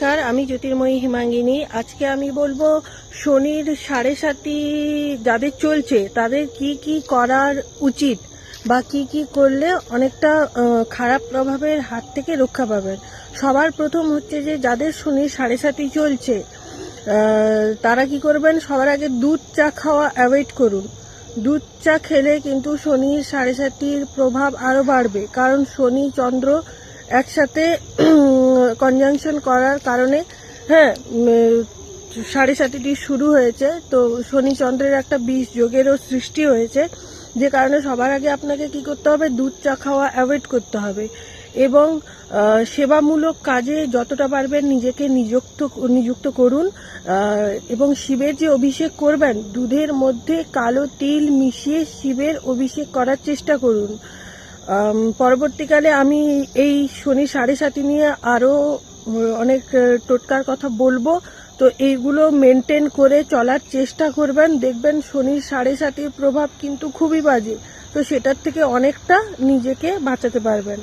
নমস্কার, আমি জ্যোতির্ময়ী হিমাঙ্গিনী। আজকে আমি বলবো শনির 7.5 যাদের চলছে তাদের কি কি করার উচিত বা কি কি করলে অনেকটা খারাপ প্রভাবের হাত থেকে রক্ষা পাবেন। সবার প্রথম হচ্ছে যে যাদের শনির 7.5 চলছে তারা কি করবেন, সবার আগে দুধ চা খাওয়া অ্যাভয়েড করুন। দুধ চা খেলে কিন্তু শনির 7.5 প্রভাব আরও বাড়বে, কারণ শনি চন্দ্র একসাথে কনজাংশন করার কারণে 7.5 শুরু হয়েছে। তো শনি চন্দ্রের একটা 20 যোগেরও সৃষ্টি হয়েছে, যে কারণে সবার আগে আপনাকে কি করতে হবে, দুধ চা খাওয়া অ্যাভয়েড করতে হবে এবং সেবামূলক কাজে যতটা পারবেন নিজেকে নিযুক্ত করুন। এবং শিবের যে অভিষেক করবেন, দুধের মধ্যে কালো তিল মিশিয়ে শিবের অভিষেক করার চেষ্টা করুন। পরবর্তীকালে আমি এই শনি 7.5 নিয়ে আরও অনেক টোটকার কথা বলবো, তো এইগুলো মেনটেন করে চলার চেষ্টা করবেন। দেখবেন শনির 7.5 প্রভাব কিন্তু খুবই বাজে, তো সেটার থেকে অনেকটা নিজেকে বাঁচাতে পারবেন।